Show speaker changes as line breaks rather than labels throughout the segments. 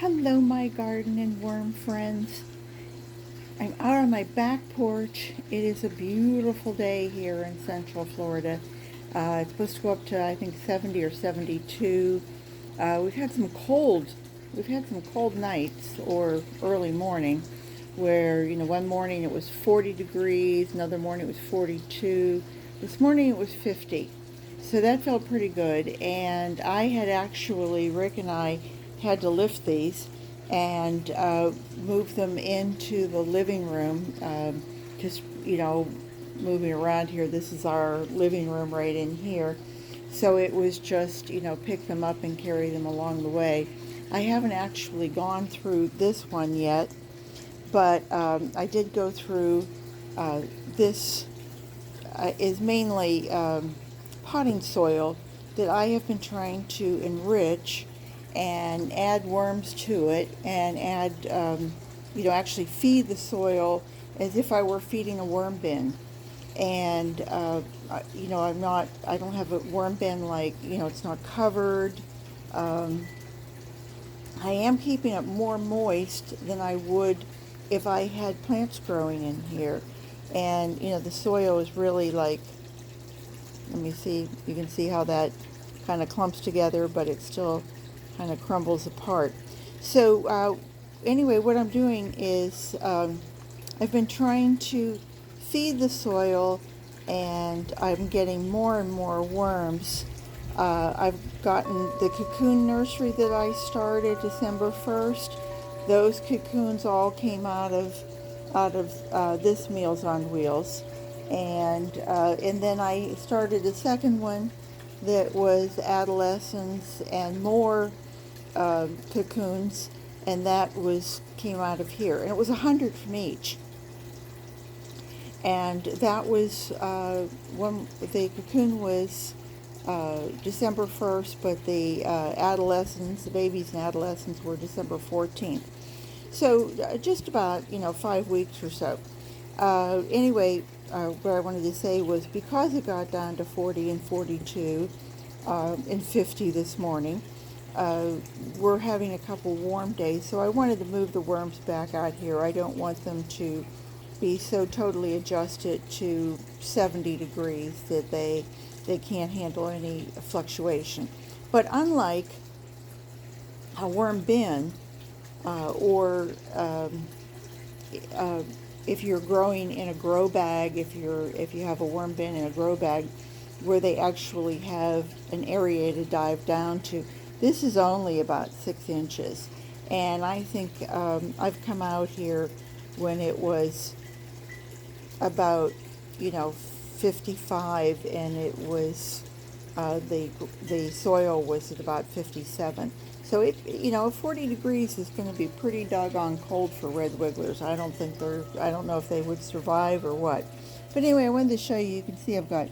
Hello, my garden and worm friends. I'm out on my back porch. It is a beautiful day here in Central Florida. It's supposed to go up to, I think, 70 or 72. We've had some cold nights or early morning where, one morning it was 40 degrees, another morning it was 42. This morning it was 50. So that felt pretty good. And Rick and I had to lift these and move them into the living room. Just, moving around here, this is our living room right in here. So it was just, pick them up and carry them along the way. I haven't actually gone through this one yet, but I did go through this is mainly potting soil that I have been trying to enrich and add worms to it and add, actually feed the soil as if I were feeding a worm bin. And, I don't have a worm bin like, it's not covered. I am keeping it more moist than I would if I had plants growing in here. And, the soil is really like, let me see, you can see how that kind of clumps together, but it still kind of crumbles apart. So anyway, what I'm doing is I've been trying to feed the soil, and I'm getting more and more worms. I've gotten the cocoon nursery that I started December 1st. Those cocoons all came out of this Meals on Wheels, and then I started a second one that was adolescents and more cocoons, and that came out of here, and it was 100 from each. And that was when the cocoon was December 1st, but the the babies and adolescents were December 14th. So just about, 5 weeks or so. Anyway, what I wanted to say was because it got down to 40 and 42 and 50 this morning, we're having a couple warm days, so I wanted to move the worms back out here. I don't want them to be so totally adjusted to 70 degrees that they can't handle any fluctuation. But unlike a worm bin, or if you're growing in a grow bag, if you have a worm bin in a grow bag where they actually have an area to dive down to, this is only about 6 inches. And I think I've come out here when it was about 55, and it was the soil was at about 57. So 40 degrees is going to be pretty doggone cold for red wigglers. I don't know if they would survive or what. But anyway, I wanted to show you. You can see I've got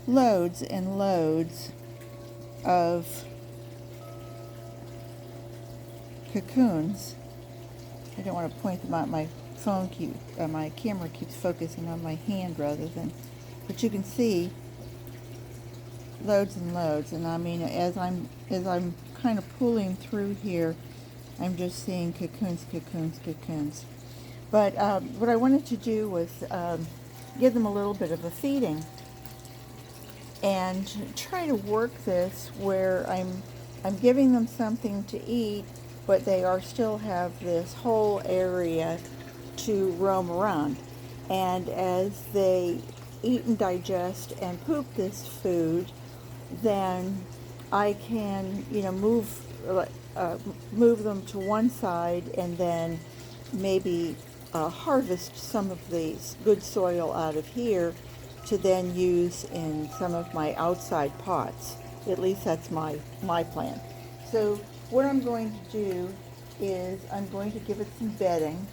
loads and loads of cocoons. I don't want to point them out. My my camera keeps focusing on my hand rather than, but you can see loads and loads. And I mean, as I'm kind of pulling through here, I'm just seeing cocoons, cocoons, cocoons. But what I wanted to do was give them a little bit of a feeding and try to work this where I'm giving them something to eat, but they still have this whole area to roam around. And as they eat and digest and poop this food, then I can, move them to one side, and then maybe harvest some of the good soil out of here to then use in some of my outside pots. At least that's my plan. So what I'm going to do is I'm going to give it some bedding.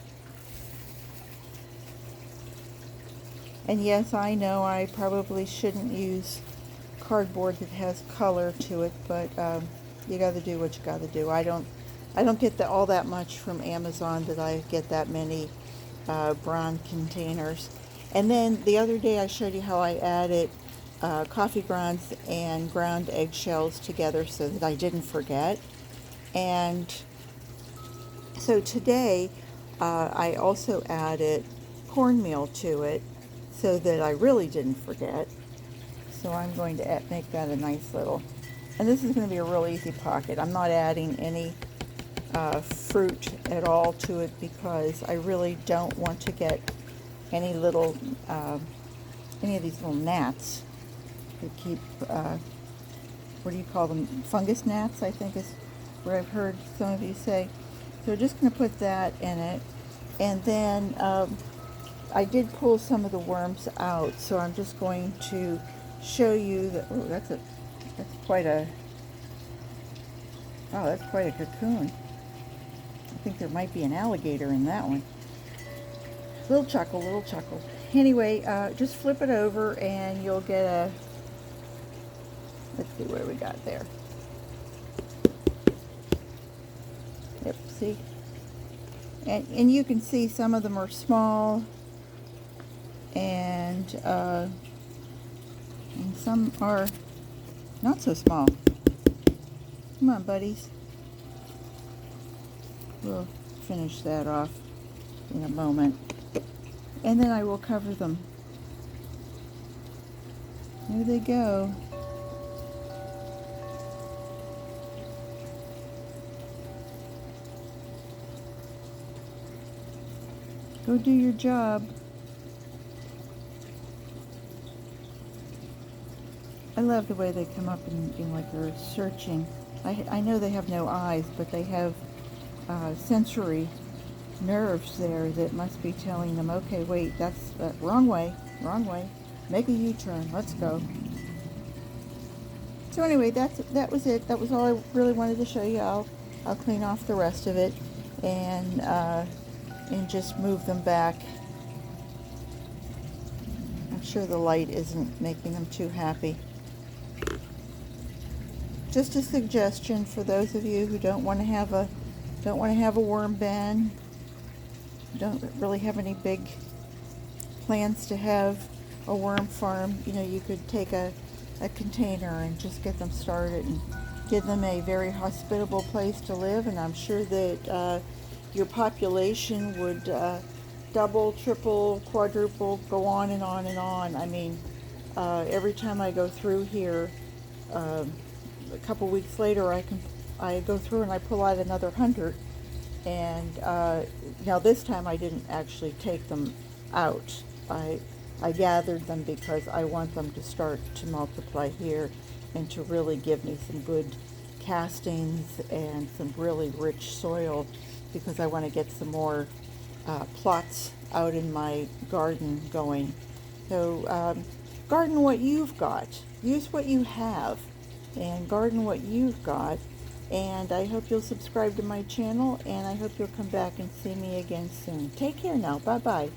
And yes, I know I probably shouldn't use cardboard that has color to it, but you got to do what you got to do. I don't get all that much from Amazon that I get that many brown containers. And then the other day I showed you how I added coffee grounds and ground eggshells together so that I didn't forget. And So today I also added cornmeal to it so that I really didn't forget. So I'm going to make that a nice little, and this is going to be a real easy pocket. I'm not adding any fruit at all to it because I really don't want to get any little, any of these little gnats that keep, what do you call them? Fungus gnats, I think is what I've heard some of you say. So we're just going to put that in it. And then I did pull some of the worms out, so I'm just going to show you that. Oh, that's quite a, oh, that's quite a cocoon. I think there might be an alligator in that one. Little chuckle, little chuckle. Anyway, just flip it over and you'll get a, let's see what we got there. Yep, see? And you can see some of them are small and some are not so small. Come on, buddies. We'll finish that off in a moment. And then I will cover them. There they go. Go do your job. I love the way they come up and like they're searching. I know they have no eyes, but they have sensory nerves there that must be telling them, okay, wait, that's wrong way, make a U-turn, let's go. So anyway, that was it. That was all I really wanted to show you. I'll clean off the rest of it and just move them back. I'm sure the light isn't making them too happy. Just a suggestion for those of you who don't want to have a worm bin, don't really have any big plans to have a worm farm. You know, you could take a container and just get them started and give them a very hospitable place to live, and I'm sure that your population would double, triple, quadruple, go on and on and on. I mean, every time I go through here, a couple weeks later, I go through and I pull out another 100. And now this time I didn't actually take them out. I gathered them because I want them to start to multiply here and to really give me some good castings and some really rich soil, because I want to get some more plots out in my garden going. So garden what you've got. Use what you have and garden what you've got. And I hope you'll subscribe to my channel, and I hope you'll come back and see me again soon. Take care now. Bye-bye.